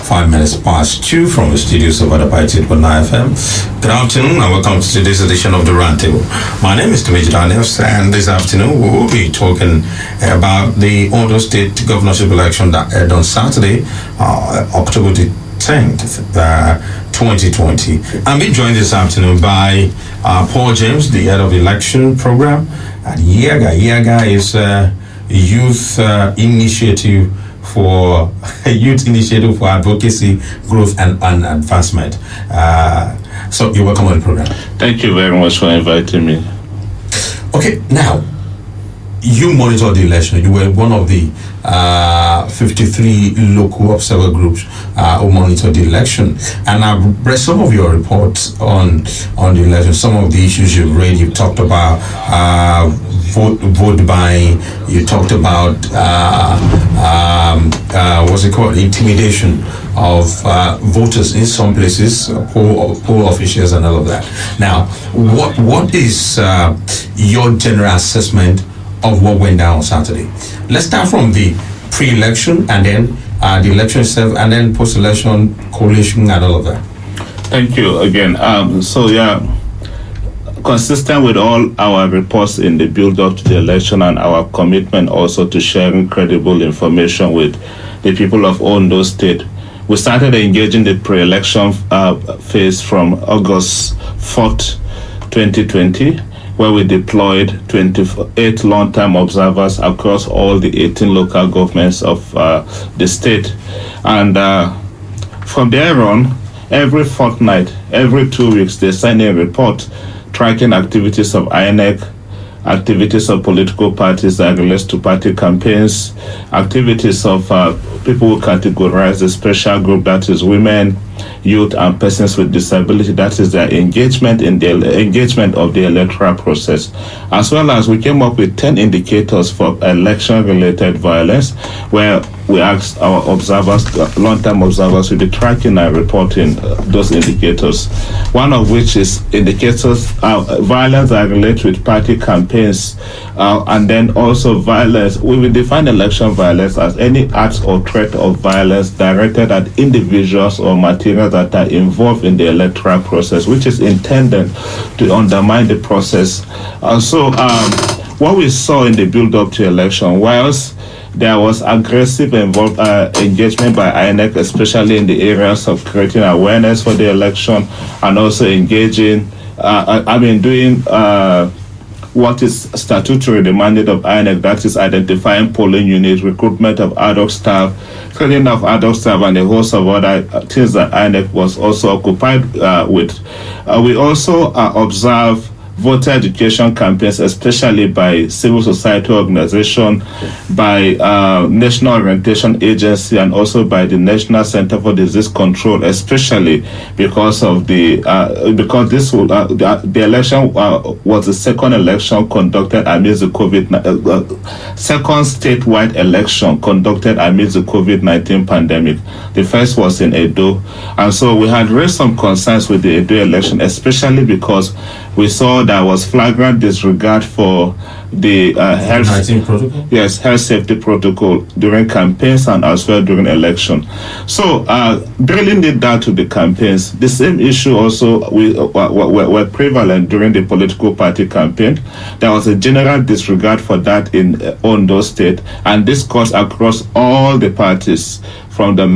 5 minutes past 2 from the studios of Adaba 88.9 FM. Good afternoon and welcome to today's edition of the Roundtable. My name is Dimeji, and this afternoon we will be talking about the Ondo State governorship election that aired on Saturday, October the 10th, 2020. I'm being joined this afternoon by Paul James, the head of the election program at YIAGA. YIAGA is a youth initiative for advocacy, growth, and advancement. So you're welcome on the program. Thank you very much for inviting me. Okay, now you monitored the election. You were one of the 53 local observer groups who monitored the election, and I've read some of your reports on the election. Some of the issues you've read, you've talked about vote buying. You talked about what's it called, intimidation of voters in some places, poll officials, and all of that. Now, what is your general assessment of what went down on Saturday? Let's start from the pre-election and then the election itself, and then post-election coalition and all of that. Thank you again. Consistent with all our reports in the build-up to the election and our commitment also to sharing credible information with the people of Ondo State, we started engaging the pre-election phase from August 4th, 2020, where we deployed 28 long-term observers across all the 18 local governments of the state. And from there on, every fortnight, every 2 weeks, they send a report tracking activities of INEC, activities of political parties that relates to party campaigns, activities of people who categorize the special group, that is women, youth, and persons with disability. That is their engagement in the engagement of the electoral process. As well as we came up with 10 indicators for election-related violence, where we asked our observers, long-term observers, to be tracking and reporting those indicators. One of which is indicators violence that relate with party campaigns, and then also violence. We will define election violence as any act or threat of violence directed at individuals or materials that are involved in the electoral process, which is intended to undermine the process. What we saw in the build-up to election, whilst there was aggressive engagement by INEC, especially in the areas of creating awareness for the election and also engaging, doing what is statutory the mandate of INEC, that is identifying polling units, recruitment of adult staff, training of adult staff, and a host of other things that INEC was also occupied with. We also observe voter education campaigns, especially by civil society organization, by National Orientation Agency, and also by the National Center for Disease Control, especially because of the election was the second election conducted amidst the second statewide election conducted amidst the COVID-19 pandemic. The first was in Edo, and so we had raised some concerns with the Edo election, especially because we saw there was flagrant disregard for the health safety protocol during campaigns and as well during election. So drilling it down to the campaigns, the same issue also were prevalent during the political party campaign. There was a general disregard for that in Ondo State, and this caused across all the parties, from the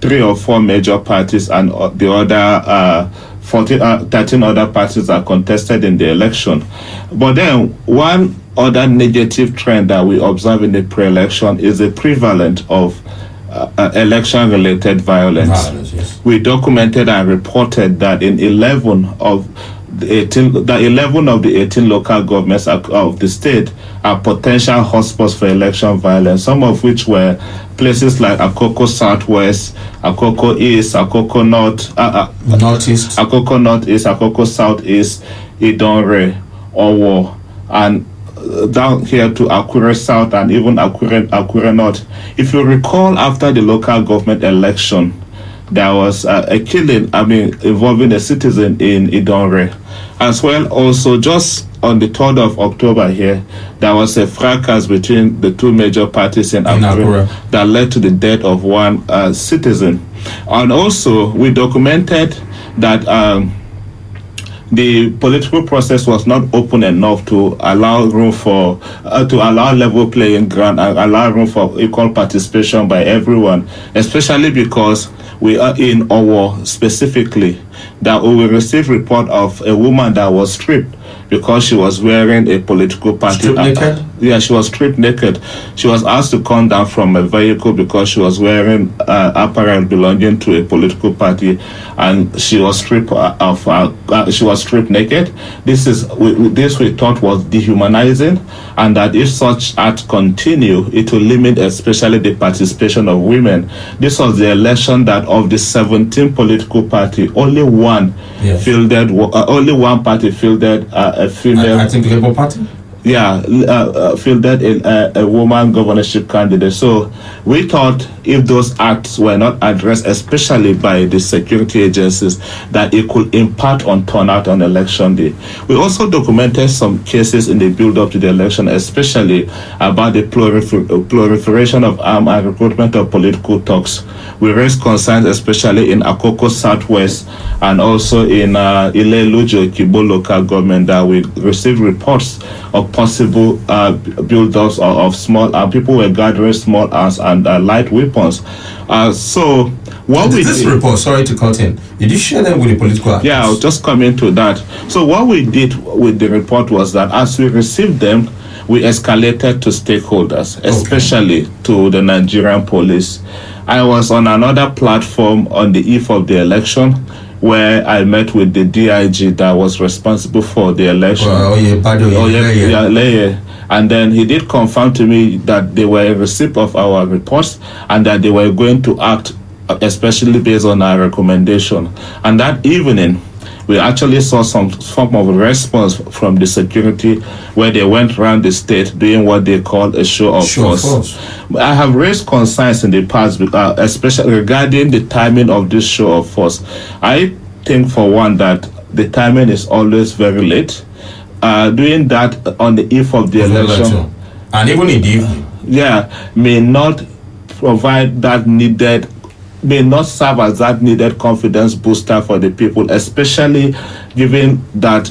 3 or 4 major parties and the other 13 other parties are contested in the election. But then one other negative trend that we observe in the pre-election is the prevalence of election-related violence. Yes. We documented and reported that in 11 of the 18 local governments of the state are potential hotspots for election violence, some of which were places like Akoko Southwest, Akoko East, Akoko Northeast, Akoko Northeast, Akoko Southeast, Idonre, Owo, and down here to Akure South and even Akure North. If you recall, after the local government election, there was a killing, involving a citizen in Idonre. As well, also, just on the 3rd of October here, there was a fracas between the two major parties in Akure that led to the death of one citizen. And also, we documented that the political process was not open enough to allow room for to allow level playing ground and allow room for equal participation by everyone, especially because we are in Owo specifically, that we will receive report of a woman that was stripped because she was wearing a political party. Stripped naked? Yeah, she was stripped naked. She was asked to come down from a vehicle because she was wearing apparel belonging to a political party, and she was stripped she was stripped naked. This we thought was dehumanizing, and that if such acts continue, it will limit especially the participation of women. This was the election that of the 17 political party, only one fielded. Only one party fielded a female. I think the Labour Party. Yeah, fielded a woman governorship candidate. So we thought if those acts were not addressed, especially by the security agencies, that it could impact on turnout on election day. We also documented some cases in the build-up to the election, especially about the proliferation of arms and recruitment of political thugs. We raised concerns, especially in Akoko Southwest and also in Ilelujo, Kibo local government, that we received reports of possible build-ups of small people were gathering small arms and light weapons. So what we this did, report, sorry to cut in, did you share them with the political actors? Yeah, I'll just come into that. So what we did with the report was that as we received them, we escalated to stakeholders, especially to the Nigerian police. I was on another platform on the eve of the election where I met with the DIG that was responsible for the election. And then he did confirm to me that they were in receipt of our reports and that they were going to act, especially based on our recommendation. And that evening, we actually saw some form of response from the security where they went around the state doing what they call a show of force. I have raised concerns in the past, especially regarding the timing of this show of force. I think, for one, that the timing is always very late. Doing that on the eve of the election, and even in the evening, may not provide that needed, may not serve as that needed confidence booster for the people, especially given that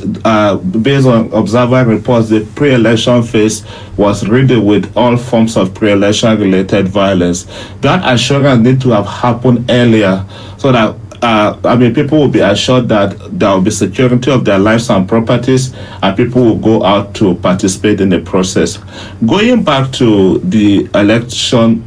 based on observer reports, the pre-election phase was riddled with all forms of pre-election related violence. That assurance needs to have happened earlier so that people will be assured that there will be security of their lives and properties, and people will go out to participate in the process. Going back to the election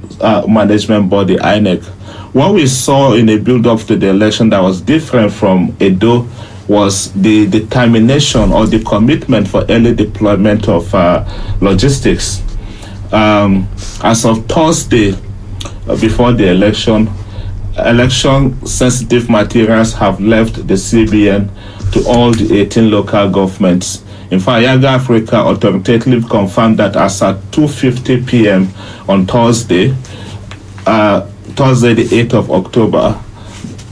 management body, INEC, what we saw in the build-up to the election that was different from Edo was the determination or the commitment for early deployment of logistics. As of Thursday, before the election sensitive materials have left the CBN to all the 18 local governments. In fact, YIAGA Africa authoritatively confirmed that as at 2:50 p.m. on Thursday, the 8th of October,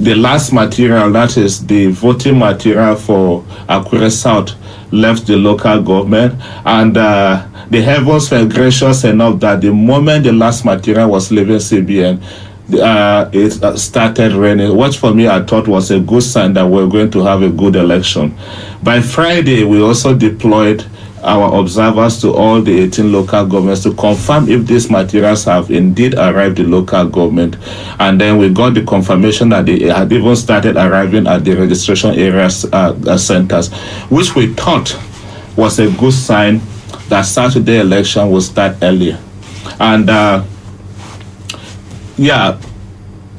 the last material, that is the voting material for Akure South, left the local government, and the heavens were gracious enough that the moment the last material was leaving CBN, it started raining, which for me I thought was a good sign that we're going to have a good election. By Friday, we also deployed our observers to all the 18 local governments to confirm if these materials have indeed arrived in local government. And then we got the confirmation that they had even started arriving at the registration areas centers, which we thought was a good sign that Saturday election will start earlier. And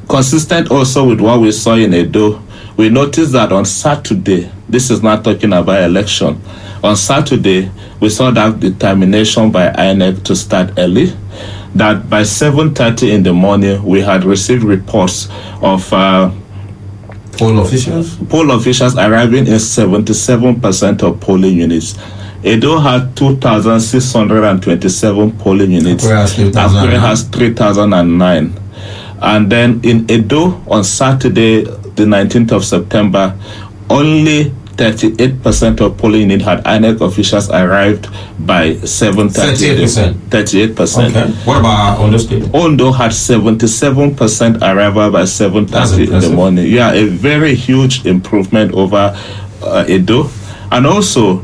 consistent also with what we saw in Edo, we noticed that on Saturday, this is not talking about election, on Saturday, we saw that determination by INEC to start early, that by 7:30 in the morning, we had received reports of poll officials arriving in 77% of polling units. Edo had 2,627 polling units. Akure has 3,009. And then in Edo, on Saturday, the 19th of September, only 38% of polling unit had INEC officials arrived by 7:30. 38%. Okay. What about Ondo State? Ondo had 77% arrival by 7:30 in the morning. Yeah, a very huge improvement over Edo. And also,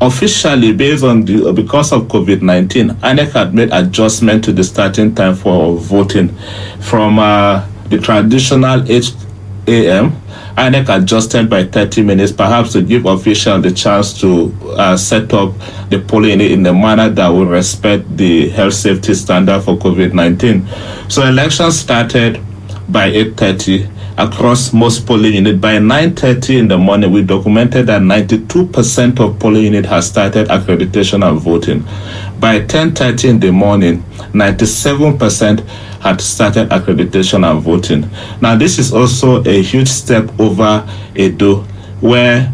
officially, because of COVID-19, INEC had made adjustment to the starting time for voting from the traditional 8 a.m. INEC adjusted by 30 minutes, perhaps to give officials the chance to set up the polling in a manner that will respect the health safety standard for COVID-19. So elections started by 8:30 across most polling units. By 9:30 in the morning, we documented that 92% of polling units had started accreditation and voting. By 10:30 in the morning, 97% had started accreditation and voting. Now, this is also a huge step over Edo, where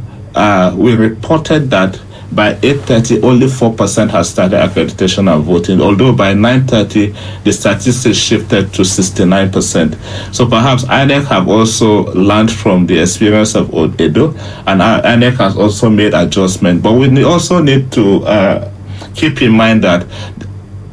we reported that by 8:30, only 4% had started accreditation and voting, although by 9:30, the statistics shifted to 69%. So perhaps INEC have also learned from the experience of Edo, and INEC has also made adjustments. But we also need to keep in mind that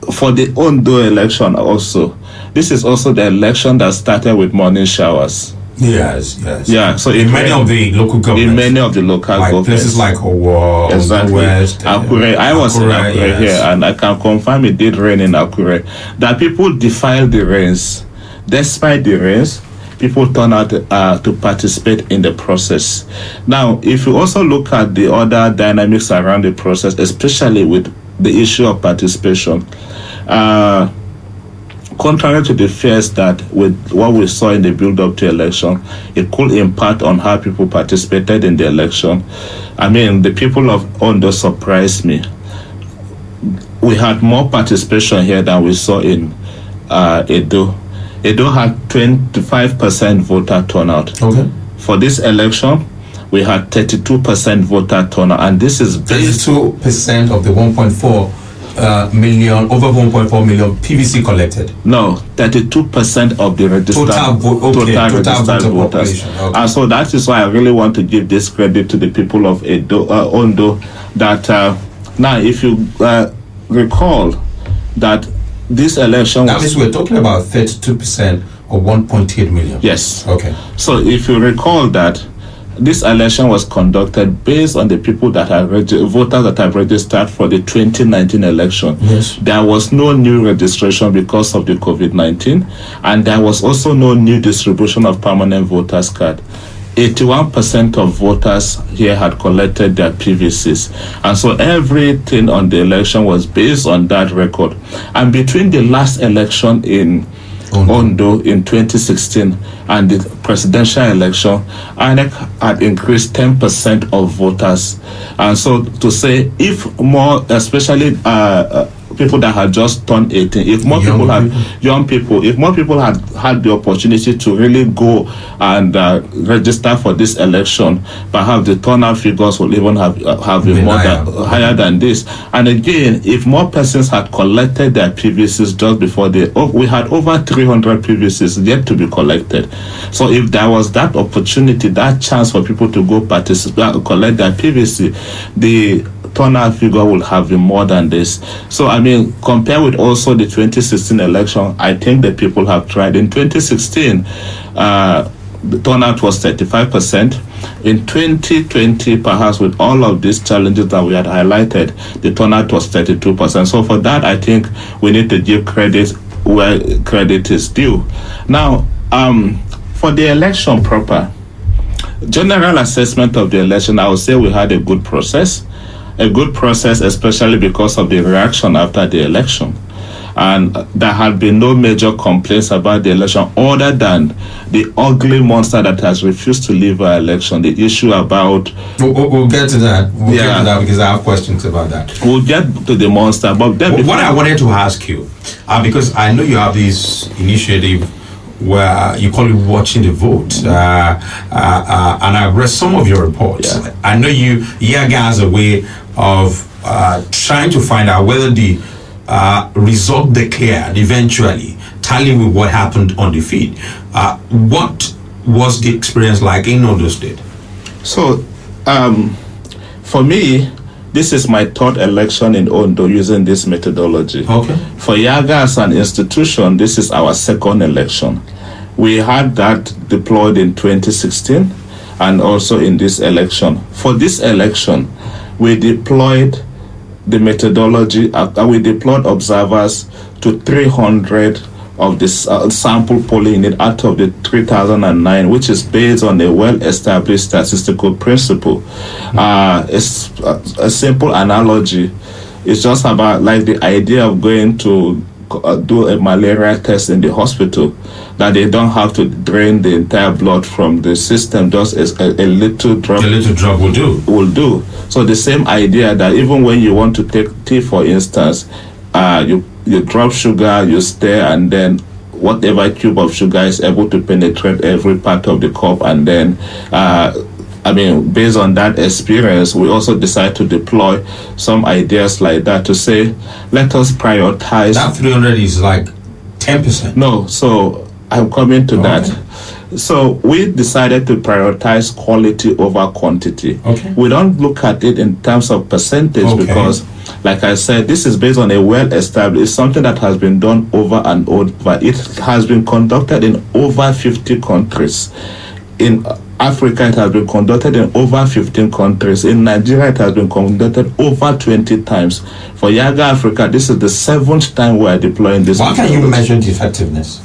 for the Ondo election also, this is also the election that started with morning showers. Yes. Yeah, so in many of the local governments. In many of the local governments. Places like Owo, exactly. West, Akure. I was in Akure here, and I can confirm it did rain in Akure. That people defied the rains. Despite the rains, people turn out to participate in the process. Now, if you also look at the other dynamics around the process, especially with the issue of participation, contrary to the fears that with what we saw in the build-up to election, it could impact on how people participated in the election. I mean, the people of Ondo surprised me. We had more participation here than we saw in Edo. Edo had 25% voter turnout. Okay. For this election, we had 32% voter turnout, and this is based 32% of the 1.4 million, over 1.4 million PVC collected. No, 32% of the registered registered voters. Okay. And so that is why I really want to give this credit to the people of Ondo. That now, if you recall that this election, that means we're talking about 32% of 1.8 million. Yes. Okay. So if you recall that this election was conducted based on the people that are voters that have registered for the 2019 election. Yes. There was no new registration because of the COVID-19, and there was also no new distribution of permanent voters card. 81% of voters here had collected their PVCs. And so everything on the election was based on that record. And between the last election in Ondo in 2016 and the presidential election, INEC had increased 10% of voters. And so to say, if more, especially people that had just turned 18, if more young people, if more people had had the opportunity to really go and register for this election, perhaps the turnout figures will even have been higher than this. And again, if more persons had collected their PVCs just before we had over 300 PVCs yet to be collected. So if there was that opportunity, that chance for people to go participate, collect their PVC, the turnout figure will have been more than this. So, I mean, compared with also the 2016 election, I think the people have tried. In 2016, the turnout was 35%. In 2020, perhaps with all of these challenges that we had highlighted, the turnout was 32%. So for that, I think we need to give credit where credit is due. Now, for the election proper, general assessment of the election, I would say we had a good process, especially because of the reaction after the election. And there had been no major complaints about the election other than the ugly monster that has refused to leave our election, the issue about... We'll get to that. We'll get to that because I have questions about that. We'll get to the monster. But then what I wanted to ask you, because I know you have this initiative where you call it watching the vote, and I've read some of your reports. Yeah. I know YIAGA has a way of trying to find out whether the result declared eventually tally with what happened on the field. What was the experience like in Ondo State? So For me, this is my third election in Ondo using this methodology. Okay. For YIAGA as an institution, this is our second election. We had that deployed in 2016 and also in this election. For this election, we deployed the methodology, we deployed observers to 300 of this sample polling unit out of the 3,009, which is based on a well-established statistical principle. It's a simple analogy. It's just about like the idea of going to do a malaria test in the hospital, that they don't have to drain the entire blood from the system, just a little drop. A little drop will do. Will do. So the same idea that even when you want to take tea, for instance, you drop sugar, you stir, and then whatever cube of sugar is able to penetrate every part of the cup. And then, based on that experience, we also decide to deploy some ideas like that to say, let us prioritize. That 300 is like 10%. No, so I'm coming to that. So we decided to prioritize quality over quantity. Okay. We don't look at it in terms of percentage because, like I said, this is based on a well-established, it's something that has been done over and over. It has been conducted in over 50 countries. In Africa, it has been conducted in over 15 countries. In Nigeria, it has been conducted over 20 times. For YIAGA Africa, this is the 7th time we are deploying this. Why can you measure the effectiveness?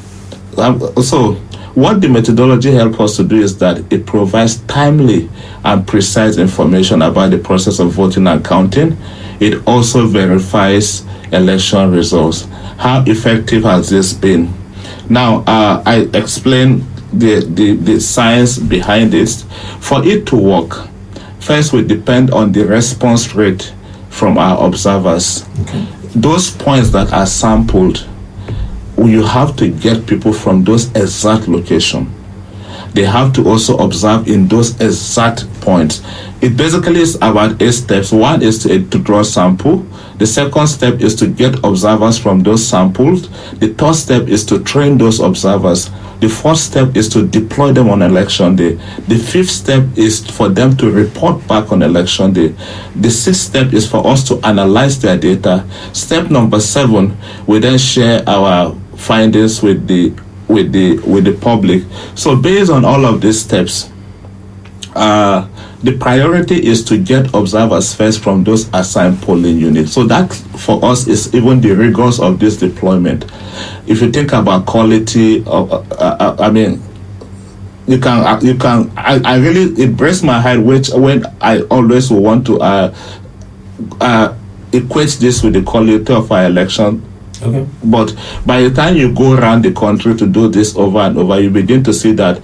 So, what the methodology helps us to do is that it provides timely and precise information about the process of voting and counting. It also verifies election results. How effective has this been? Now, I explain the science behind it. For it to work, first we depend on the response rate from our observers. Okay. Those points that are sampled, you have to get people from those exact locations. They have to also observe in those exact points. It basically is about 8 steps. One is to draw a sample. The second step is to get observers from those samples. The third step is to train those observers. The fourth step is to deploy them on election day. The fifth step is for them to report back on election day. The sixth step is for us to analyze their data. Step number 7, we then share our findings with the public. So based on all of these steps, the priority is to get observers first from those assigned polling units. So that for us is even the rigors of this deployment. If you think about quality, it breaks my heart when I always want to equate this with the quality of our election. Okay. But by the time you go around the country to do this over and over, you begin to see that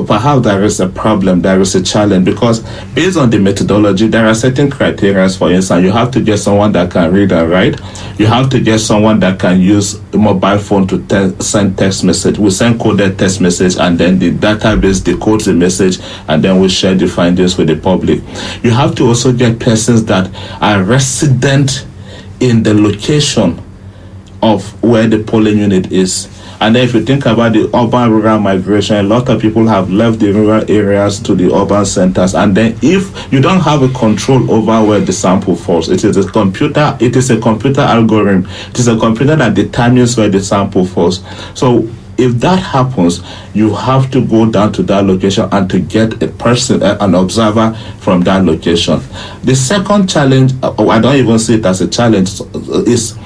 perhaps there is a problem, there is a challenge, because based on the methodology, there are certain criteria. For instance, you have to get someone that can read and write. You have to get someone that can use a mobile phone to send text message. We send coded text message, and then the database decodes the message, and then we share the findings with the public. You have to also get persons that are resident in the location of where the polling unit is. And then if you think about the urban-rural migration, a lot of people have left the rural areas to the urban centers. And then if you don't have a control over where the sample falls, it is a computer algorithm. It is a computer that determines where the sample falls. So if that happens, you have to go down to that location and to get a person, an observer from that location. The second challenge, I don't even see it as a challenge, is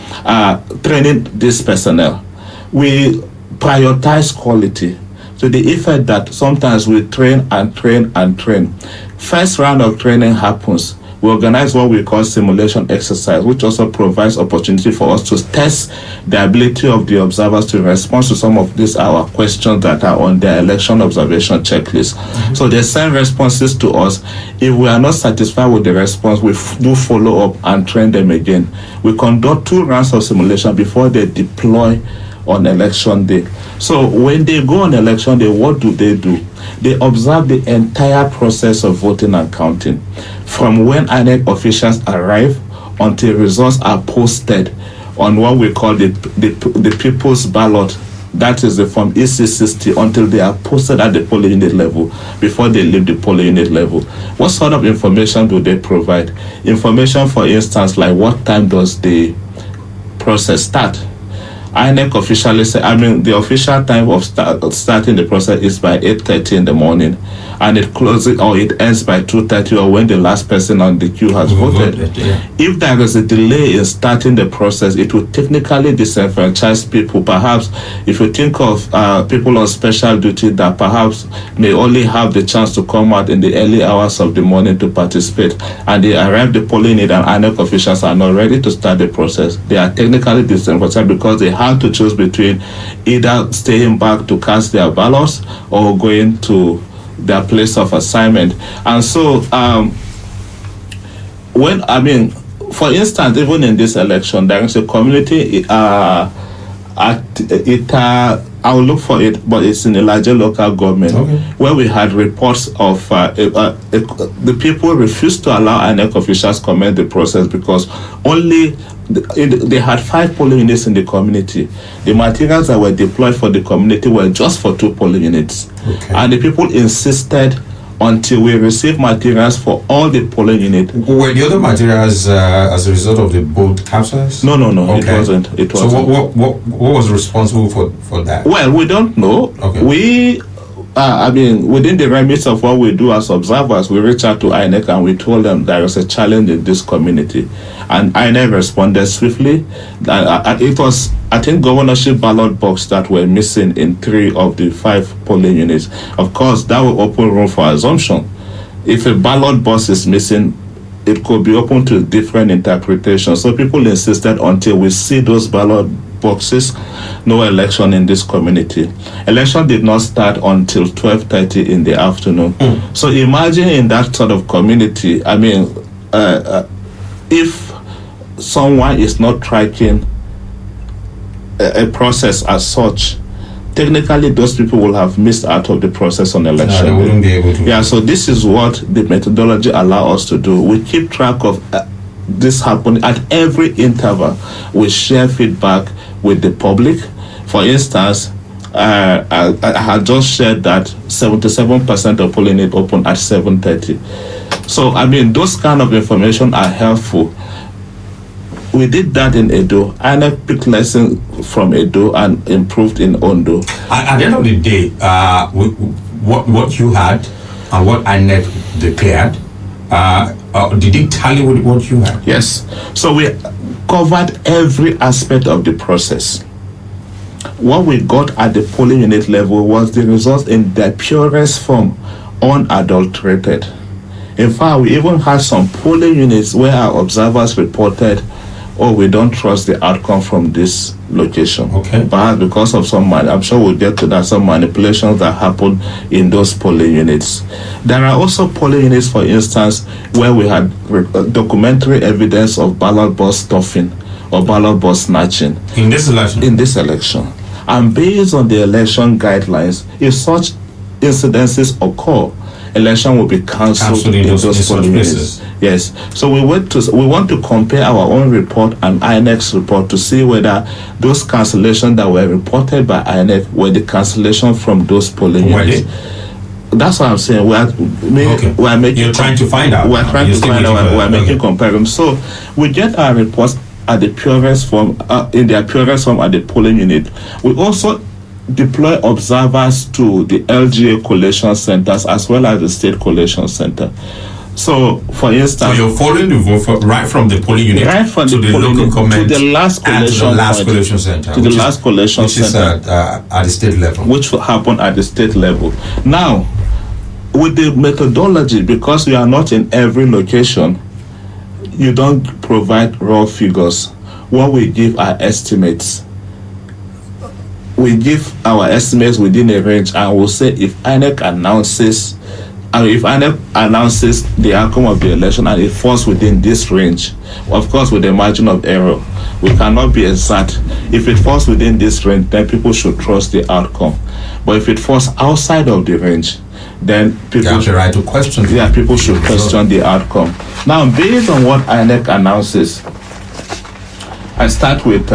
training this personnel. We prioritize quality to the effect that sometimes we train and train and train. First round of training happens. We organize what we call simulation exercise, which also provides opportunity for us to test the ability of the observers to respond to some of these our questions that are on their election observation checklist. Mm-hmm. So they send responses to us. If we are not satisfied with the response, we do follow up and train them again. We conduct 2 rounds of simulation before they deploy on election day. So when they go on election day, what do? They observe the entire process of voting and counting, from when INEC officials arrive until results are posted on what we call the people's ballot that is the form EC60, until they are posted at the polling unit level before they leave the polling unit level. What sort of information do they provide? Information, for instance, like what time does the process start? INEC officially say, the official time of starting the process is by 8:30 in the morning, and it closes or it ends by 2:30 or when the last person on the queue has voted. If there is a delay in starting the process, it will technically disenfranchise people. Perhaps if you think of people on special duty that perhaps may only have the chance to come out in the early hours of the morning to participate, and they arrive the polling unit and INEC officials are not ready to start the process, they are technically disenfranchised because they have to choose between either staying back to cast their ballots or going to their place of assignment. And so for instance, even in this election, there is a community I'll look for it, but it's in a larger local government, where we had reports of the people refused to allow INEC officials comment the process because they had 5 polling units in the community. The materials that were deployed for the community were just for 2 polling units. And the people insisted until we receive materials for all the polling units. Were the other materials as a result of the boat captures? No, it wasn't. So what was responsible for that? Well, we don't know. We within the remits of what we do as observers, we reach out to INEC and we told them there is a challenge in this community. And INEC responded swiftly. It was, I think, governorship ballot box that were missing in 3 of the 5 polling units. Of course, that will open room for assumption. If a ballot box is missing, it could be open to different interpretations. So people insisted until we see those ballot boxes, no election in this community. Election did not start until 12:30 in the afternoon. So imagine in that sort of community, if someone is not tracking a process as such, technically those people will have missed out of the process on election. They wouldn't be able to. Yeah, so this is what the methodology allows us to do. We keep track of this happening at every interval. We share feedback with the public. For instance, I had just shared that 77% of polling units open at 7:30. So, those kind of information are helpful. We did that in Edo. INEC picked lessons from Edo and improved in Ondo. At the end of the day, what you had and what INEC declared, did it tally with what you had? Yes. So we covered every aspect of the process. What we got at the polling unit level was the results in their purest form, unadulterated. In fact, we even had some polling units where our observers reported, we don't trust the outcome from this location. Perhaps because of I'm sure we'll get to that, some manipulations that happen in those polling units. There are also polling units, for instance, where we had documentary evidence of ballot box stuffing or ballot box snatching. In this election. And based on the election guidelines, if such incidences occur, election will be cancelled in those polling units. Yes. So we want to compare our own report and INEC's report to see whether those cancellations that were reported by INEC were the cancellation from those polling units. That's what I'm saying. We are making. You're trying to find out. We are trying to find out. We are making comparisons. So we get our reports at the purest form, in their purest form at the polling unit. We also deploy observers to the LGA collation centers as well as the state collation center. So, for instance, you're following the vote right from the polling unit to the local government to the last collation center, to the last collation which center, is at the state level, which will happen at the state level. Now, with the methodology, because we are not in every location, you don't provide raw figures. What we give are estimates. We give our estimates within a range, and we'll say if INEC announces the outcome of the election and it falls within this range, of course with a margin of error, we cannot be exact. If it falls within this range, then people should trust the outcome. But if it falls outside of the range, then people have the right to question. Yeah, people should question the outcome. Now, based on what INEC announces, I start with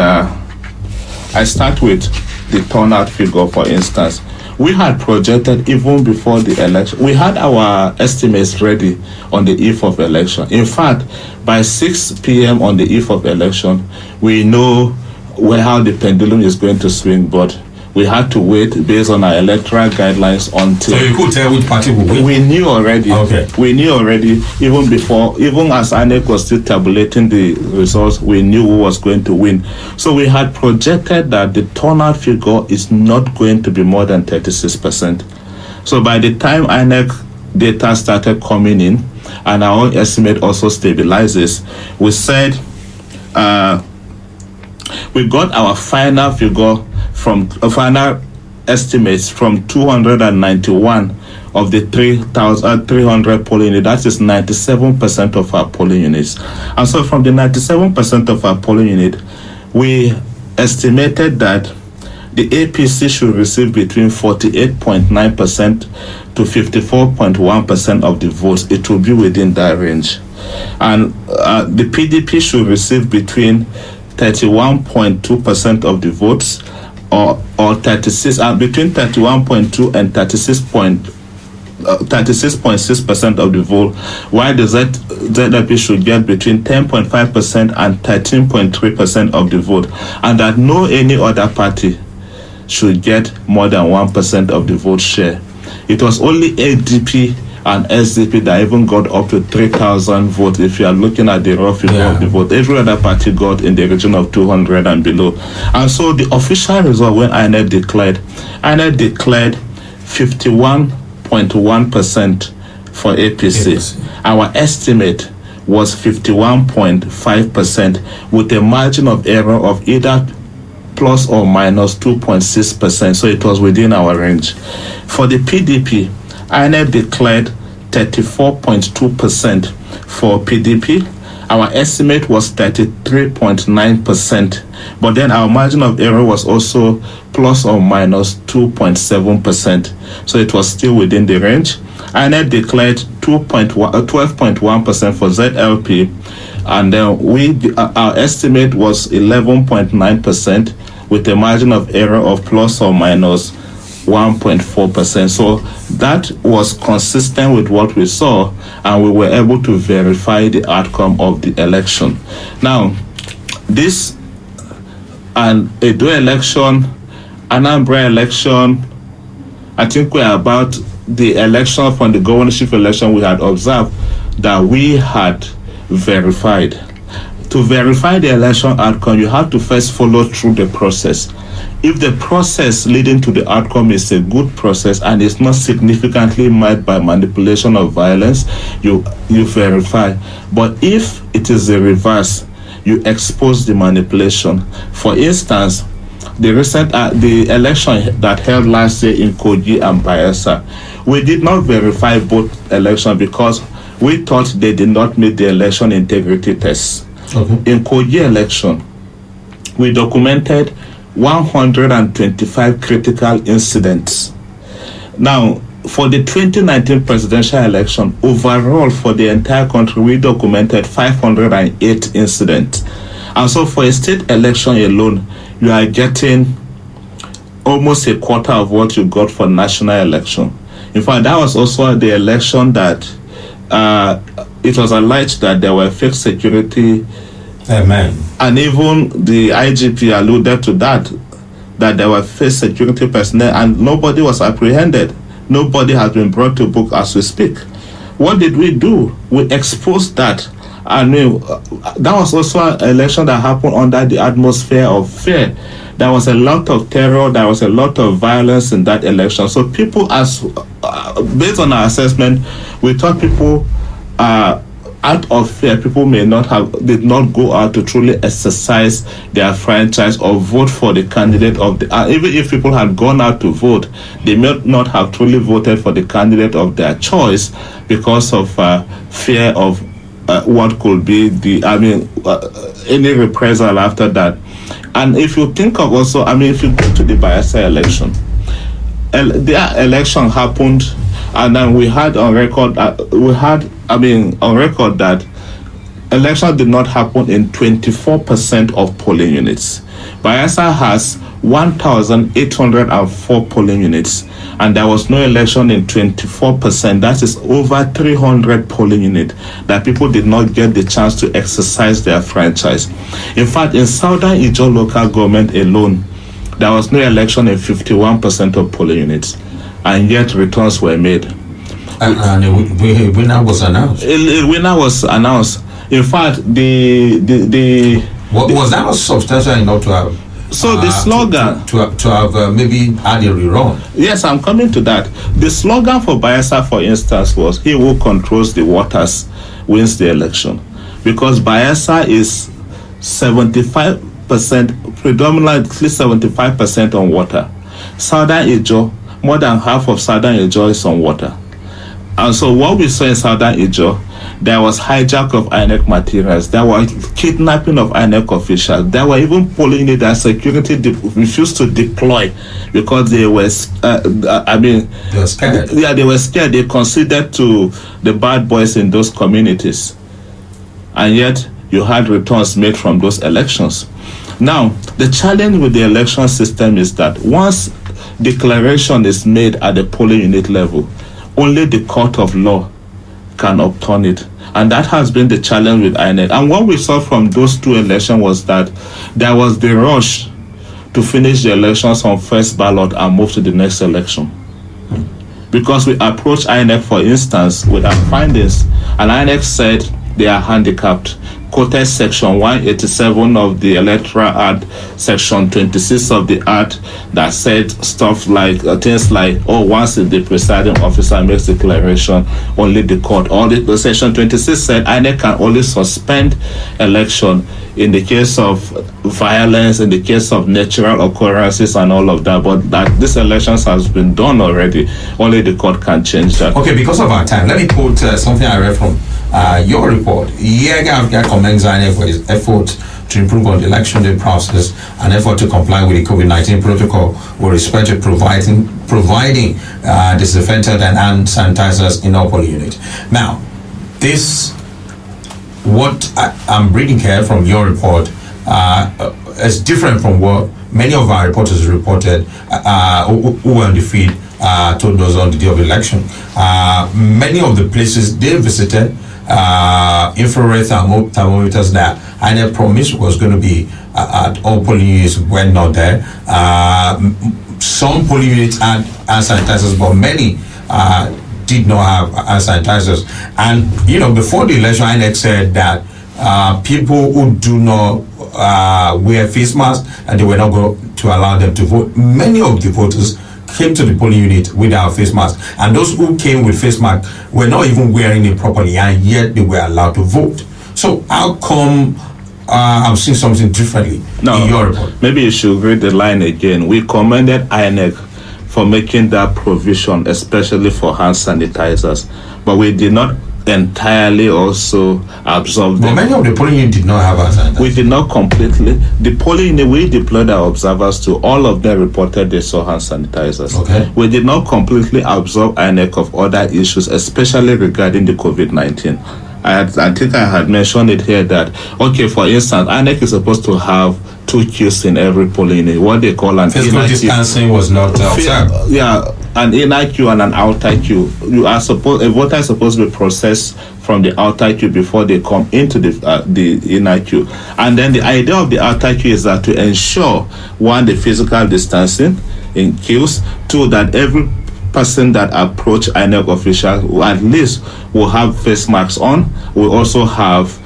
the turnout figure, for instance, we had projected even before the election. We had our estimates ready on the eve of election. In fact, by 6 p.m. on the eve of election, we know how the pendulum is going to swing, but we had to wait based on our electoral guidelines until. So you could tell which party will win? We knew already. Okay. We knew already, even as INEC was still tabulating the results, we knew who was going to win. So we had projected that the turnout figure is not going to be more than 36%. So by the time INEC data started coming in, and our own estimate also stabilizes, we said we got our final figure from final estimates from 291 of the 3,300 polling units. That is 97% of our polling units. And so from the 97% of our polling unit, we estimated that the APC should receive between 48.9% to 54.1% of the votes. It will be within that range. And the PDP should receive between 31.2% of the votes, or 36, between 31.2 and 36.6% of the vote, while the ZLP should get between 10.5% and 13.3% of the vote, and that no any other party should get more than 1% of the vote share. It was only ADP and SDP that even got up to 3,000 votes. If you are looking at the raw figure of the vote, every other party got in the region of 200 and below. And so the official result, when INEC declared 51.1% for APC. Our estimate was 51.5% with a margin of error of either plus or minus 2.6%. So it was within our range. For the PDP, INEC declared 34.2% for PDP. Our estimate was 33.9%, but then our margin of error was also plus or minus 2.7%. So it was still within the range. INEC declared 12.1% for ZLP, and then our estimate was 11.9% with a margin of error of plus or minus 1.4%. So that was consistent with what we saw, and we were able to verify the outcome of the election. Now, this and Edo election, Anambra election, I think we're about the election from the governorship election we had observed that we had verified. To verify the election outcome, you have to first follow through the process. If the process leading to the outcome is a good process and is not significantly marred by manipulation or violence, you verify. But if it is the reverse, you expose the manipulation. For instance, the election that held last year in Kogi and Bayelsa, we did not verify both elections because we thought they did not meet the election integrity tests. Okay. In Kogi election, we documented 125 critical incidents. Now, for the 2019 presidential election, overall for the entire country, we documented 508 incidents. And so for a state election alone, you are getting almost a quarter of what you got for national election. In fact, that was also the election that it was alleged that there were fake security. Amen. And even the IGP alluded to that there were fake security personnel and nobody was apprehended. Nobody has been brought to book as we speak. What did we do? We exposed that. And that was also an election that happened under the atmosphere of fear. There was a lot of terror, there was a lot of violence in that election. So people, based on our assessment, we thought people out of fear, people did not go out to truly exercise their franchise or vote for the candidate of the. Even if people had gone out to vote, they may not have truly voted for the candidate of their choice because of fear of what could be any reprisal after that. And if you think of also, if you go to the Bayelsa election, the election happened, and then we had on record that elections did not happen in 24% of polling units. Bayelsa has 1,804 polling units, and there was no election in 24%. That is over 300 polling units that people did not get the chance to exercise their franchise. In fact, in Southern Ijaw local government alone, there was no election in 51% of polling units, and yet returns were made. And a winner was announced. A winner was announced. In fact, was that substantial enough to have? So the slogan to have maybe had a rerun. Yes, I'm coming to that. The slogan for Bayelsa, for instance, was "He who controls the waters wins the election," because Bayelsa is 75%, predominantly 75% on water. Southern Ijaw, more than half of Southern Ijaw is on water. And so what we saw in Southern Ijaw, there was hijack of INEC materials, there was kidnapping of INEC officials, there were even polling units that security refused to deploy because they were, they were scared. Yeah, they were scared. They considered to the bad boys in those communities. And yet, you had returns made from those elections. Now, the challenge with the election system is that once declaration is made at the polling unit level, only the court of law can upturn it. And that has been the challenge with INEC. And what we saw from those two elections was that there was the rush to finish the elections on first ballot and move to the next election. Because we approached INEC, for instance, with our findings, and INEC said they are handicapped. Quoted section 187 of the Electoral Act, section 26 of the Act, that said stuff like things like, once the presiding officer makes declaration, only the court. The section 26 said INEC can only suspend election in the case of violence, in the case of natural occurrences and all of that. But that this elections has been done already. Only the court can change that. Okay, because of our time, let me quote something I read from your report. YIAGA commends INEC for its effort to improve on the election day process and effort to comply with the COVID-19 protocol with respect to providing disinfectant and hand sanitizers in all polling units. Now, this, what I'm reading here from your report, is different from what many of our reporters reported who were on the field told us on the day of the election. Many of the places they visited, infrared thermometers that INEC promised was going to be at all polling units were not there. Some polling units had hand sanitizers, but many did not have hand sanitizers. And before the election, INEC said that people who do not wear face masks, and they were not going to allow them to vote. Many of the voters came to the polling unit without face masks, and those who came with face masks were not even wearing it properly, and yet they were allowed to vote. So how come I'm seeing something differently in your report? Maybe you should read the line again. We commended INEC for making that provision, especially for hand sanitizers, but we did not entirely also absorb them. But many of the polling units did not have hand sanitizers. We did not completely. The polling unit, we deployed our observers to, all of them reported they saw hand sanitizers. Okay. We did not completely absorb INEC of other issues, especially regarding the COVID-19. I think I had mentioned it here that, okay, for instance, INEC is supposed to have 2 queues in every polling unit, what they call an physical distancing was not observed. Yeah, an inner queue and an outer queue. A voter is supposed to be processed from the outer queue before they come into the inner queue. And then the idea of the outer queue is that to ensure, one, the physical distancing in queues, two, that every person that approach INEC officials at least will have face masks on, will also have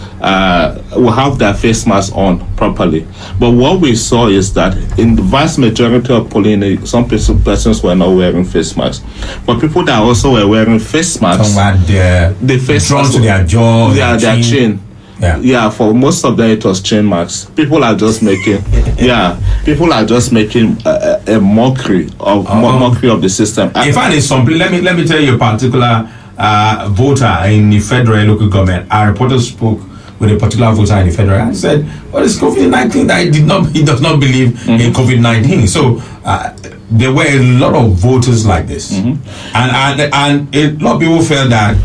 their face masks on properly. But what we saw is that in the vast majority of polling, some persons were not wearing face masks. But people that also were wearing face masks, the face drawn to their jaw, their chin. Yeah, for most of them it was chain marks. People are just making, a mockery of the system. In fact, in some, let me tell you a particular voter in the federal local government. Our reporter spoke with a particular voter in the federal and said, "Well, it's COVID-19 that he does not believe in COVID-19." So there were a lot of voters like this, and a lot of people felt that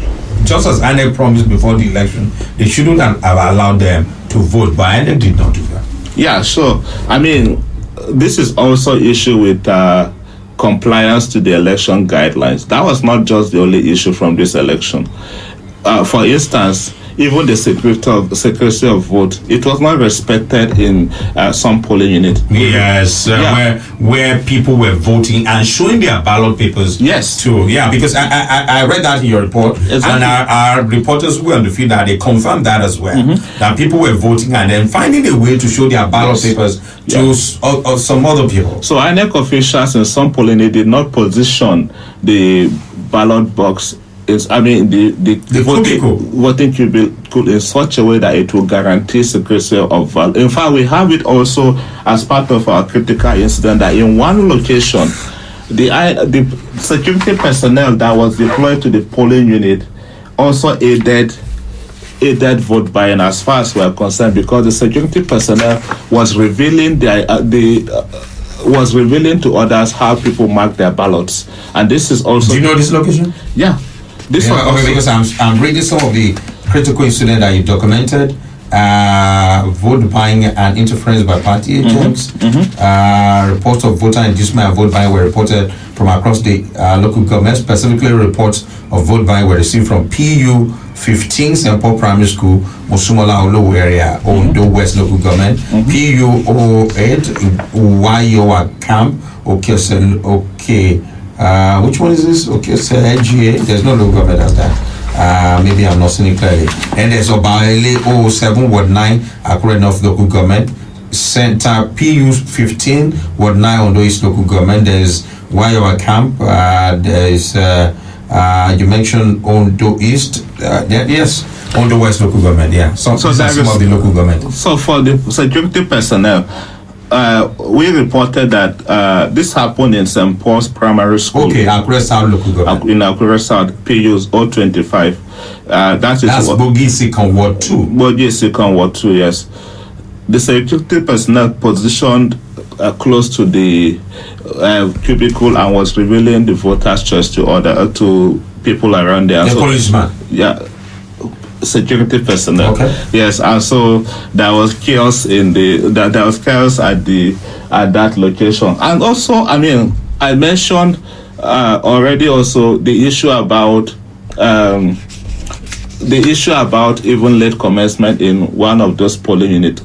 just as INEC promised before the election, they shouldn't have allowed them to vote, but INEC did not do that. Yeah, sure. I mean, this is also issue with compliance to the election guidelines. That was not just the only issue from this election. For instance, even the secrecy of vote, it was not respected in some polling units. Yes, where people were voting and showing their ballot papers. Yes. Too. Yeah, because I read that in your report, exactly. And our reporters who were on the field that they confirmed that as well. Mm-hmm. That people were voting and then finding a way to show their ballot papers to some other people. So INEC officials in some polling did not position the ballot box. The voting could in such a way that it will guarantee secrecy of ballot. In fact, we have it also as part of our critical incident that in one location, the security personnel that was deployed to the polling unit also aided vote buying as far as we are concerned, because the security personnel was revealing was revealing to others how people mark their ballots. And this is also... Do you know this location? Yeah. Because I'm reading some of the critical incident that you documented. Vote buying and interference by party agents. Reports of voter inducement and vote buying were reported from across the local government. Specifically, reports of vote buying were received from PU 15 St. Paul Primary School, Mosumola Olowo area, Ondo West local government. PU 08 YIAGA camp. Which one is this? Okay, so NGA. There's no local government at that. Maybe I'm not seeing it clearly. And there's Obaile 07 Ward 9, Akure North local government. Center PU 15 Ward 9 Ondo East local government. There's YIAGA camp. There's you mentioned Ondo East. Yes, Ondo West local government. Yeah. So that's some of the local government. So for the security personnel, we reported that this happened in St. Paul's Primary School. Okay, Akure South local government. In Akure South, PU's 025. That's Bogi Second Ward 2. Bogi Second Ward 2, yes. The security personnel positioned close to the cubicle and was revealing the voters' choice to people around there. The policeman. Yeah. Security personnel. Okay. Yes, and so there was chaos at that location. And also, I mean, I mentioned already also the issue about even late commencement in one of those polling units.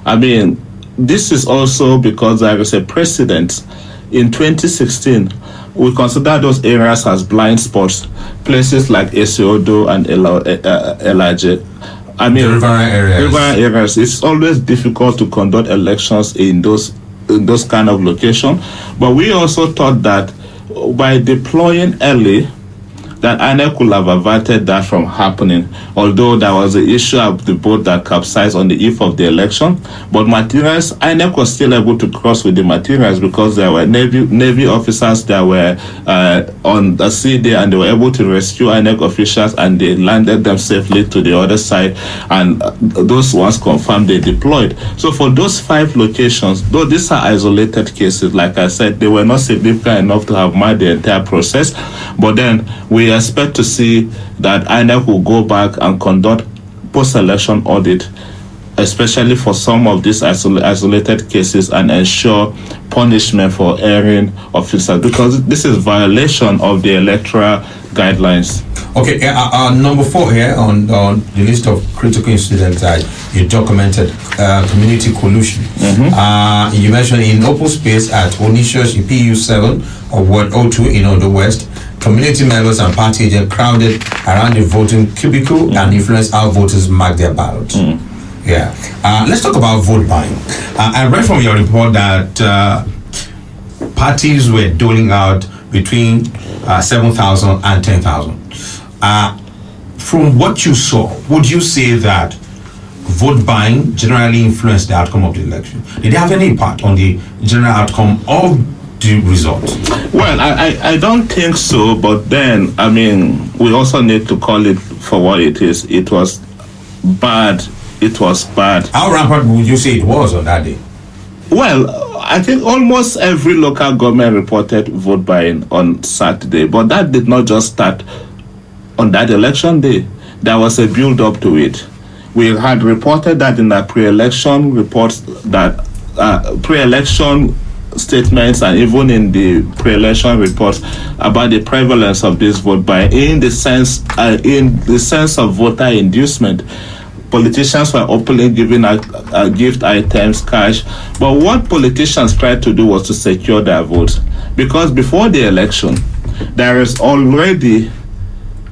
I mean, this is also because there is a precedent. In 2016, we consider those areas as blind spots, places like Ondo and Elaje. I mean, river areas. It's always difficult to conduct elections in those kind of locations. But we also thought that by deploying early, that INEC could have averted that from happening, although there was the issue of the boat that capsized on the eve of the election. But materials, INEC was still able to cross with the materials because there were Navy officers that were on the sea there, and they were able to rescue INEC officials, and they landed them safely to the other side, and those ones confirmed they deployed. So for those 5 locations, though these are isolated cases, like I said, they were not significant enough to have marked the entire process, but then we expect to see that INEC will go back and conduct post-election audit, especially for some of these isolated cases, and ensure punishment for erring officers, because this is violation of the electoral guidelines. Okay, number 4 here on the list of critical incidents that you documented, community collusion. You mentioned in open space at Onishos PU 7 or Ward 02 in Ondo West, community members and party agents crowded around the voting cubicle and influenced how voters mark their ballots. Yeah. Let's talk about vote buying. I read from your report that parties were doling out between 7,000 and 10,000. From what you saw, would you say that vote buying generally influenced the outcome of the election? Did it have any impact on the general outcome of the result? Well, I don't think so, but then, I mean, we also need to call it for what it is. It was bad. It was bad. How rampant would you say it was on that day? Well, I think almost every local government reported vote buying on Saturday, but that did not just start on that election day, there was a build-up to it. We had reported that in the pre-election reports, that pre-election statements, and even in the pre-election reports about the prevalence of this vote buying, in the sense of voter inducement. Politicians were openly giving gift items, cash, but what politicians tried to do was to secure their votes, because before the election, there is already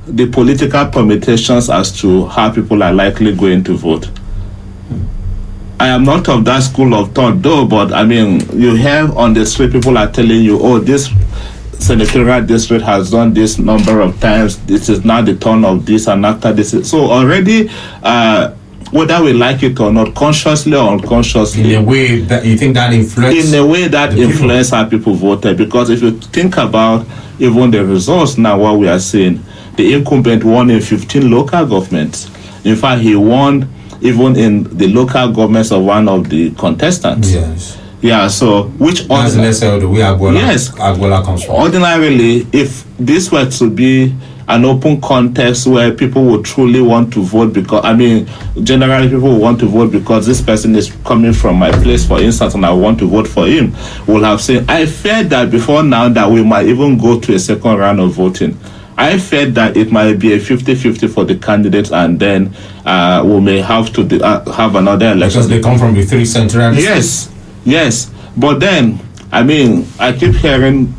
the political permutations as to how people are likely going to vote. I am not of that school of thought, though, but I mean, you have on the street, people are telling you, oh, this senatorial district has done this number of times, this is now the turn of this, and after this. So already, whether we like it or not, consciously or unconsciously, in a way that you think that influences, in a way that influences how people voted. Because if you think about even the results now, what we are seeing, the incumbent won in 15 local governments. In fact, he won even in the local governments of one of the contestants. Yes. Yeah, so which that's necessarily the way Agbola comes from. Ordinarily, if this were to be an open context where people would truly want to vote, because I mean, generally people want to vote because this person is coming from my place, for instance, and I want to vote for him, will have said, I fear that before now that we might even go to a second round of voting. I feared that it might be a 50-50 for the candidates, and then we may have to have another election. Because they come from the three central districts. Yes. But then, I mean, I keep hearing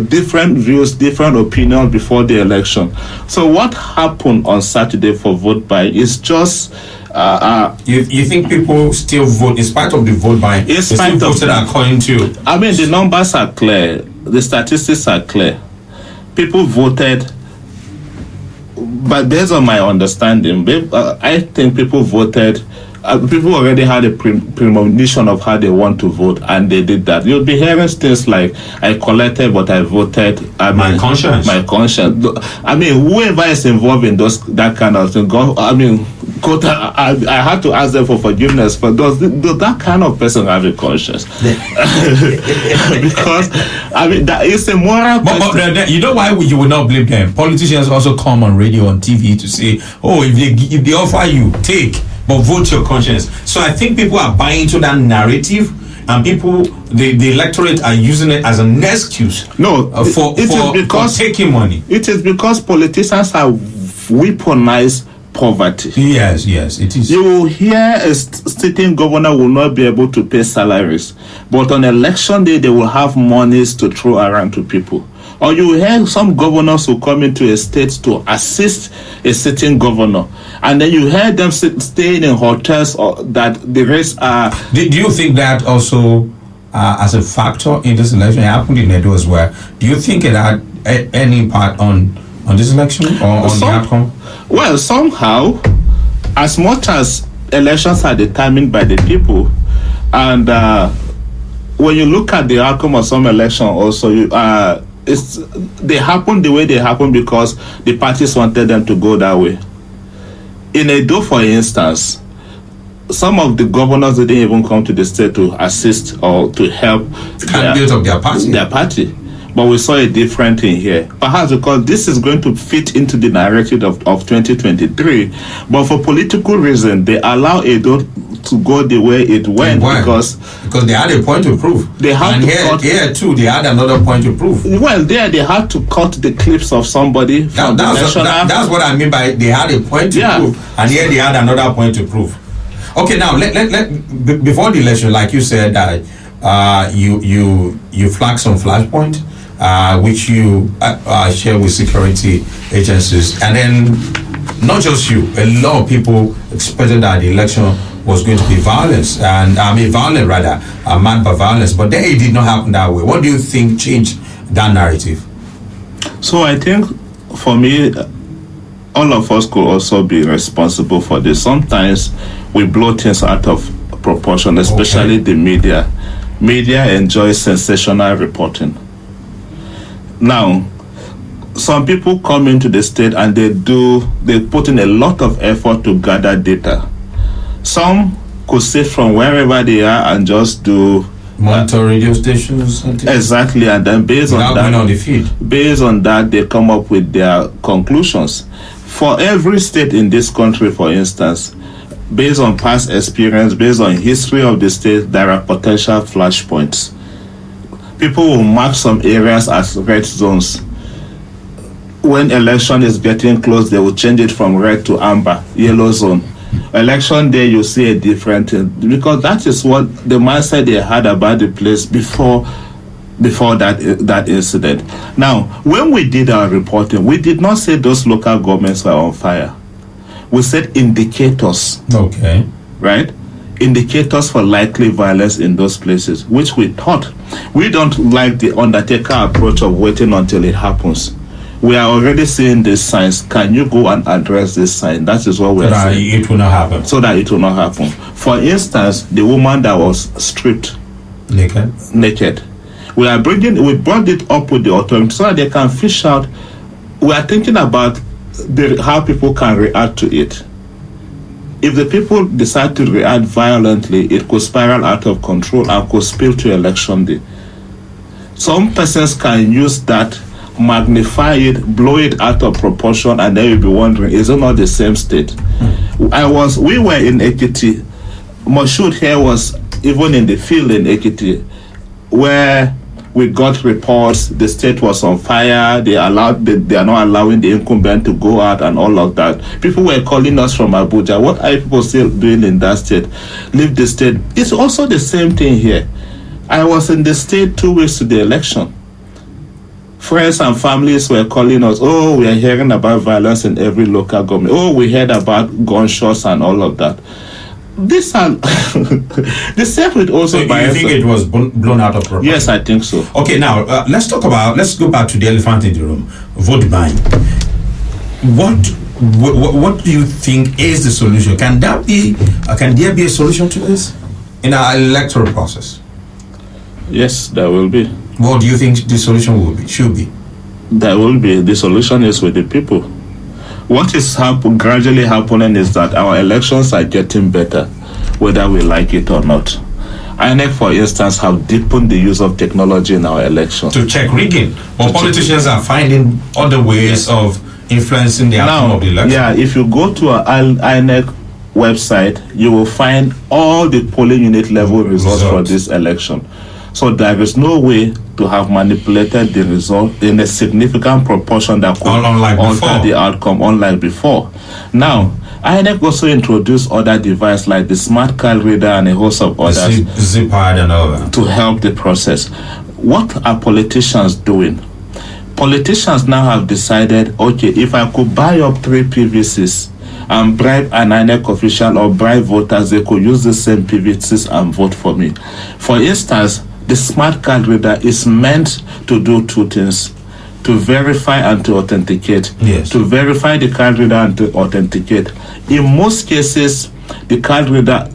different views, different opinions before the election. So what happened on Saturday for vote buying is just... you think people still vote in spite of the vote buying? In spite of that, according to... I mean, the numbers are clear. The statistics are clear. People voted, but based on my understanding, I think people voted. People already had a premonition of how they want to vote, and they did that. You'll be hearing things like, I collected, but I voted. My conscience. I mean, whoever is involved in that kind of thing, I had to ask them for forgiveness, but does that kind of person have a conscience? Because, I mean, that is a moral question. But you know why you would not blame them? Politicians also come on radio, on TV to say, oh, if they offer you, take, but vote your conscience. So I think people are buying into that narrative, and people, the electorate are using it as an excuse for taking money. It is because politicians have weaponized poverty. Yes, it is. You will hear a sitting governor will not be able to pay salaries, but on election day they will have monies to throw around to people. Or you will hear some governors who come into a state to assist a sitting governor, and then you hear them staying in hotels that the rest are... Do you think that also as a factor in this election? It happened in Edo as well. Do you think it had any part on this election or on the outcome? Well, somehow, as much as elections are determined by the people, and when you look at the outcome of some election also, they happen the way they happen because the parties wanted them to go that way. In Edo, for instance, some of the governors didn't even come to the state to assist or to help candidates of their party. But we saw a different thing here. Perhaps because this is going to fit into the narrative of 2023. But for political reasons, they allow Edo to go the way it went because they had a point to prove. They had here too, they had another point to prove. Well, they had to cut the clips of somebody from the national. That's what I mean by they had a point to prove, and here they had another point to prove. Okay, now let before the election, like you said, you flagged some flashpoint. Which you share with security agencies, and then not just you, a lot of people expected that the election was going to be violent, marked by violence, but then it did not happen that way. What do you think changed that narrative? So I think, for me, all of us could also be responsible for this. Sometimes we blow things out of proportion, especially the media. Media enjoys sensational reporting. Now, some people come into the state and they put in a lot of effort to gather data. Some could sit from wherever they are and just do monitor radio stations. Exactly, and then based on that, on the field. Based on that, they come up with their conclusions. For every state in this country, for instance, based on past experience, based on history of the state, there are potential flashpoints. People will mark some areas as red zones. When election is getting close, they will change it from red to amber, yellow zone. Election day, you see a different thing, because that is what the mindset they had about the place before that incident. Now, when we did our reporting, we did not say those local governments were on fire. We said indicators. Okay. Right? Indicators for likely violence in those places, which we thought. We don't like the Undertaker approach of waiting until it happens. We are already seeing these signs. Can you go and address this sign? That is what we are saying. It will not happen. So that it will not happen. For instance, the woman that was stripped naked. We brought it up with the authorities so that they can fish out. We are thinking about how people can react to it. If the people decide to react violently, it could spiral out of control and could spill to election day. Some persons can use that, magnify it, blow it out of proportion, and then you'll be wondering, is it not the same state? We were in Ekiti. Moshood here was even in the field in Ekiti, where we got reports the state was on fire. They are not allowing the incumbent to go out and all of that. People were calling us from Abuja. What are people still doing in that state? Leave the state. It's also the same thing here. I was in the state 2 weeks to the election. Friends and families were calling us, oh, we are hearing about violence in every local government. Oh, we heard about gunshots and all of that. This are the same with also. So you think it was blown out of proportion? Yes, I think so. Okay, now let's go back to the elephant in the room. Vote buying. What do you think is the solution? Can there be a solution to this in our electoral process? Yes, there will be. What do you think the solution should be? There will be. The solution is with the people. What is gradually happening is that our elections are getting better, whether we like it or not. INEC, for instance, have deepened the use of technology in our elections. To check rigging. But politicians are finding other ways of influencing the outcome of the election. Yeah, if you go to our INEC website, you will find all the polling unit level results for this election. So there is no way to have manipulated the result in a significant proportion that could alter the outcome, unlike before. Now, INEC also introduced other devices like the smart card reader and a host of others Zipad and all that, to help the process. What are politicians doing? Politicians now have decided, okay, if I could buy up 3 PVCs and bribe an INEC official or bribe voters, they could use the same PVCs and vote for me. For instance, the smart card reader is meant to do 2 things: to verify and to authenticate. Yes. To verify the card reader and to authenticate. In most cases, the card reader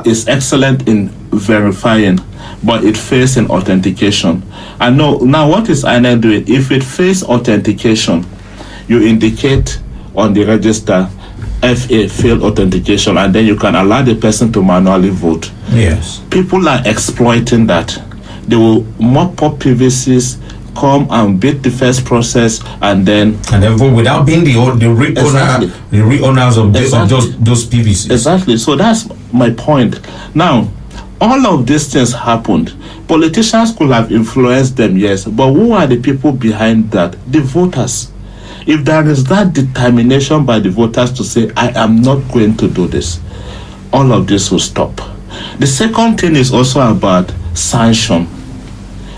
is excellent in verifying, but it fails in authentication. And now what is INEC doing? If it fails authentication, you indicate on the register FA, failed authentication, and then you can allow the person to manually vote. Yes. People are exploiting that. They will mop up PVCs, come and beat the first process, and then vote without being the real owners of those PVCs. Exactly. So that's my point. Now, all of these things happened. Politicians could have influenced them, yes, but who are the people behind that? The voters. If there is that determination by the voters to say, I am not going to do this, all of this will stop. The second thing is also about sanction.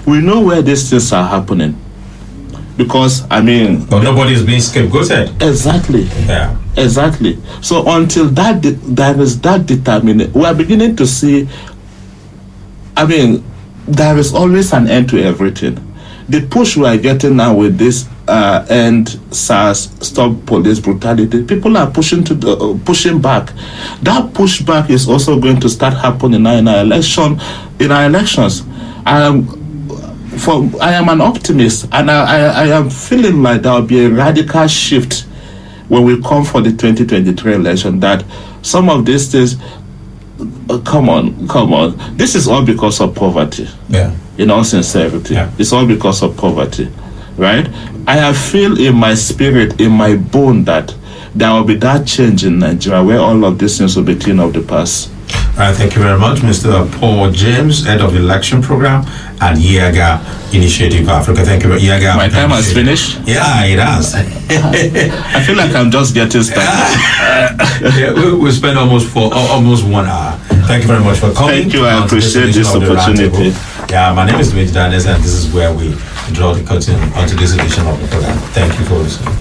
We know where these things are happening. Because, but nobody is being scapegoated. Exactly. Yeah. Exactly. So until there is that determination, we are beginning to see, there is always an end to everything. The push we are getting now with this end SARS, stop police brutality, people are pushing back. That pushback is also going to start happening in our elections. I am an optimist, and I am feeling like there will be a radical shift when we come for the 2023 election, that some of these things, come on. This is all because of poverty. Yeah. In all sincerity. Yeah. It's all because of poverty, right? I have feel in my spirit, in my bone, that there will be that change in Nigeria where all of these things will be clean of the past. Thank you very much, Mr. Paul James, Head of the Election Program at YIAGA Initiative Africa. Thank you, YIAGA. My time has finished? Yeah, it has. I feel like I'm just getting started. Yeah, we spent almost 1 hour. Thank you very much for coming. Thank you. I appreciate this opportunity. Yeah, my name is Dimeji, and this is where we draw the curtain onto this edition of the program. Thank you for listening.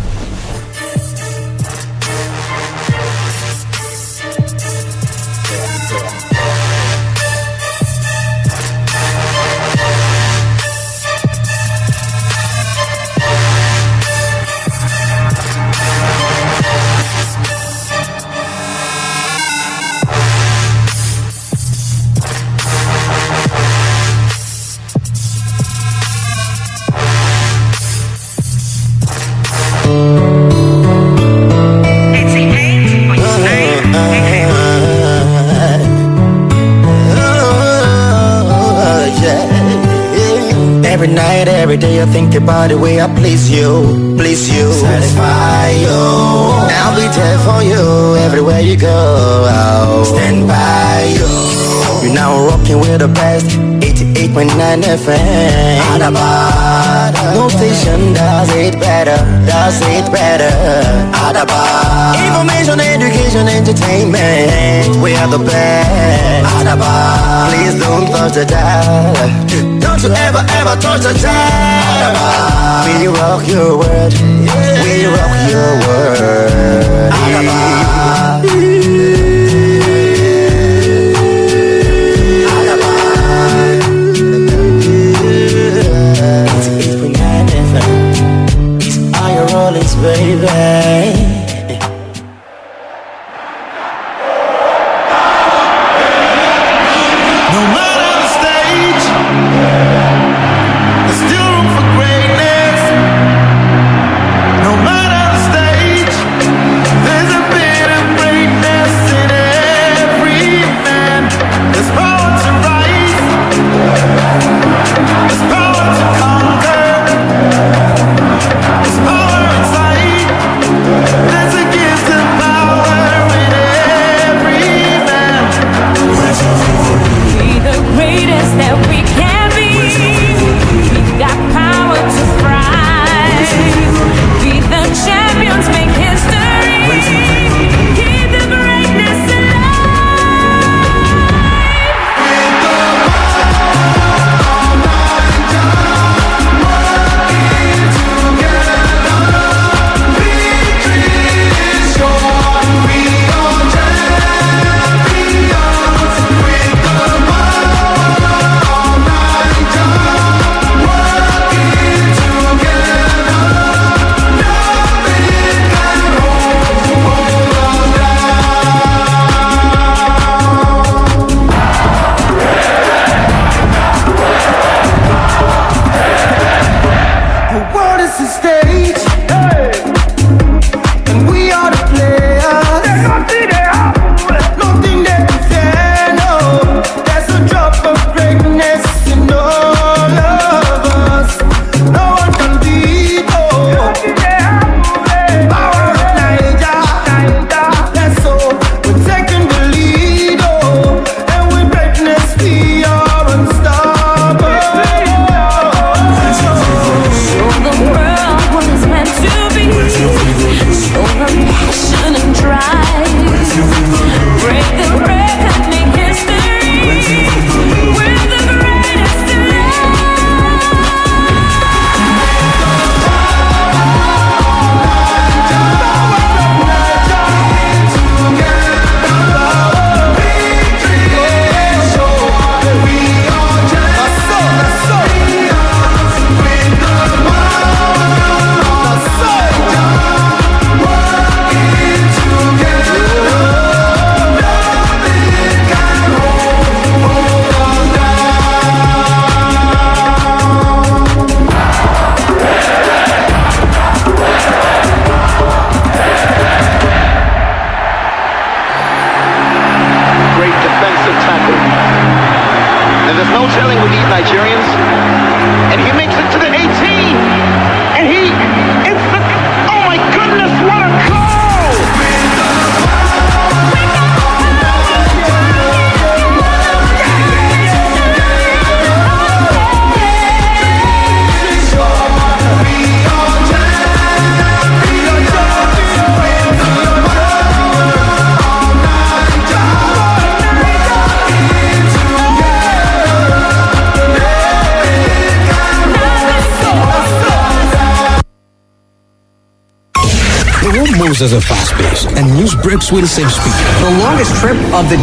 Every night, every day I think about the way I please you, satisfy you. I'll be there for you everywhere you go. I'll stand by you. You're now rocking with the best 88.9 FM. Adaba, no station does it better, Adaba, information, education, entertainment, we are the best. Adaba, please don't touch the dial. Don't you ever touch the dial. Adaba, we rock your world, we rock your world. Adaba. Baby, no matter the stage, there's still room for greatness. No matter the stage, there's a bit of greatness in there's no telling with these Nigerians. And he makes it to the 18. And it's the, oh my goodness, what a goal! The world moves at a fast pace, and news breaks with the same speed. The longest trip of the